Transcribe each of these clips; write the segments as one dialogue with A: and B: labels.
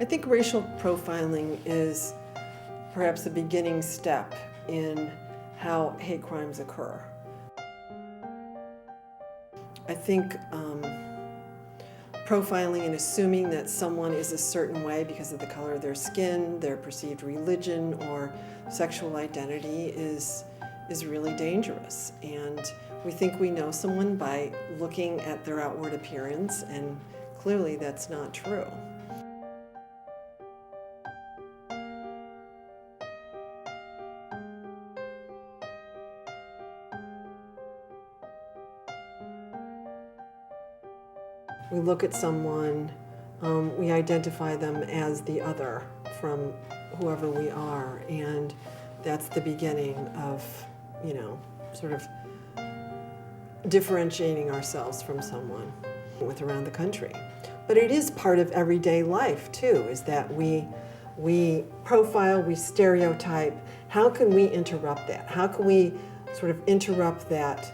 A: I think racial profiling is perhaps a beginning step in how hate crimes occur. I think profiling and assuming that someone is a certain way because of the color of their skin, their perceived religion, or sexual identity is really dangerous. And we think we know someone by looking at their outward appearance, and clearly that's not true. We look at someone, we identify them as the other from whoever we are, and that's the beginning of, sort of differentiating ourselves from someone with around the country. But it is part of everyday life too, is that we profile, we stereotype. How can we interrupt that? How can we sort of interrupt that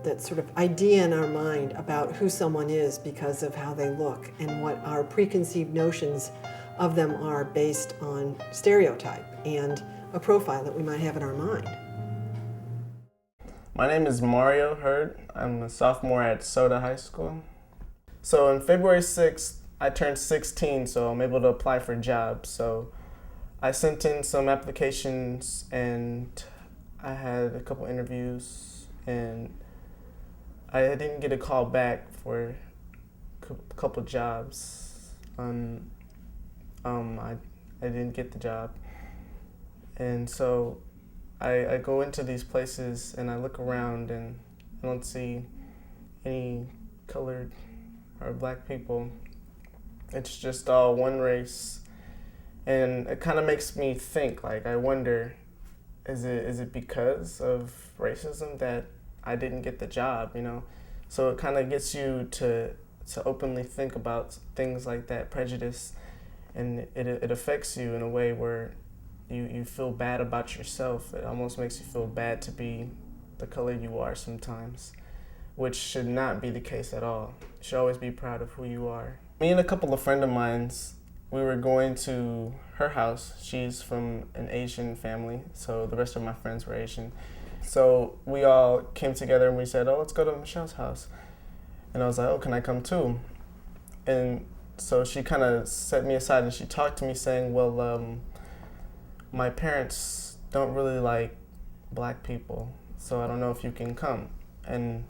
A: that sort of idea in our mind about who someone is because of how they look and what our preconceived notions of them are based on stereotype and a profile that we might have in our mind.
B: My name is Mario Hurd. I'm a sophomore at Soda High School. So on February 6th, I turned 16, so I'm able to apply for jobs. So I sent in some applications and I had a couple interviews, and I didn't get a call back for a couple jobs. I didn't get the job. And so I go into these places and I look around and I don't see any colored or black people. It's just all one race. And it kind of makes me think, like, I wonder, is it because of racism that I didn't get the job, So it kind of gets you to openly think about things like that, prejudice, and it affects you in a way where you feel bad about yourself. It almost makes you feel bad to be the color you are sometimes, which should not be the case at all. You should always be proud of who you are. Me and a couple of friends of mine, we were going to her house. She's from an Asian family, so the rest of my friends were Asian. So we all came together and we said, let's go to Michelle's house. And I was like, can I come too? And so she kind of set me aside and she talked to me saying, my parents don't really like black people, so I don't know if you can come. And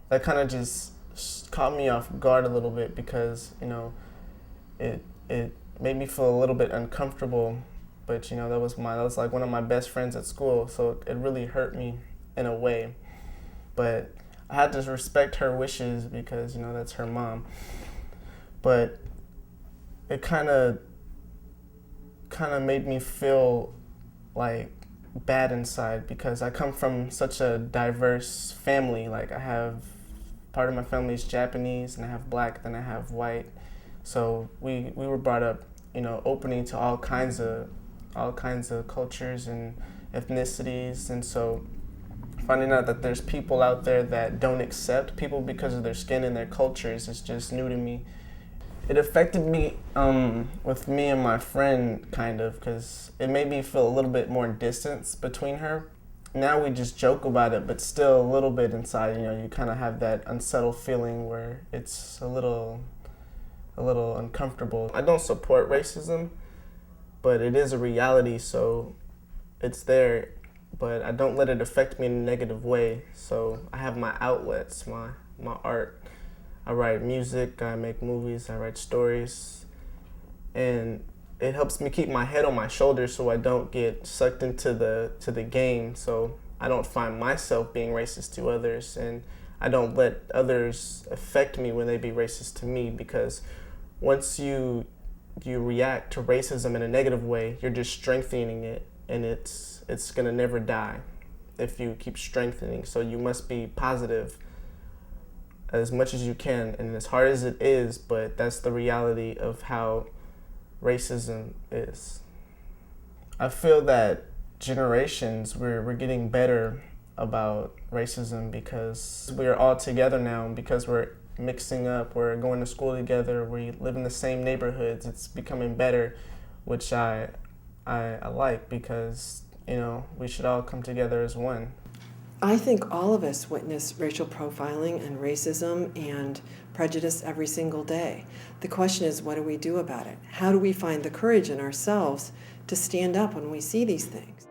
B: that kind of just caught me off guard a little bit because, it made me feel a little bit uncomfortable. But that was like one of my best friends at school, so it really hurt me in a way. But I had to respect her wishes because that's her mom. But it kind of made me feel like bad inside because I come from such a diverse family. Like, I have part of my family is Japanese, and I have black, then I have white. So we were brought up, opening to all kinds of cultures and ethnicities, and so finding out that there's people out there that don't accept people because of their skin and their cultures is just new to me. It affected me with me and my friend, kind of, because it made me feel a little bit more distance between her. Now we just joke about it, but still a little bit inside, you kind of have that unsettled feeling where it's a little uncomfortable. I don't support racism, but it is a reality, so it's there, but I don't let it affect me in a negative way. So I have my outlets, my art. I write music, I make movies, I write stories, and it helps me keep my head on my shoulders so I don't get sucked into the game, so I don't find myself being racist to others, and I don't let others affect me when they be racist to me, because once you react to racism in a negative way, you're just strengthening it, and it's gonna never die if you keep strengthening. So you must be positive as much as you can, and as hard as it is, but that's the reality of how racism is. I feel that generations, we're getting better about racism because we're all together now, because we're mixing up. We're going to school together. We live in the same neighborhoods. It's becoming better, which I like, because, you know, we should all come together as one.
A: I think all of us witness racial profiling and racism and prejudice every single day. The question is, what do we do about it? How do we find the courage in ourselves to stand up when we see these things?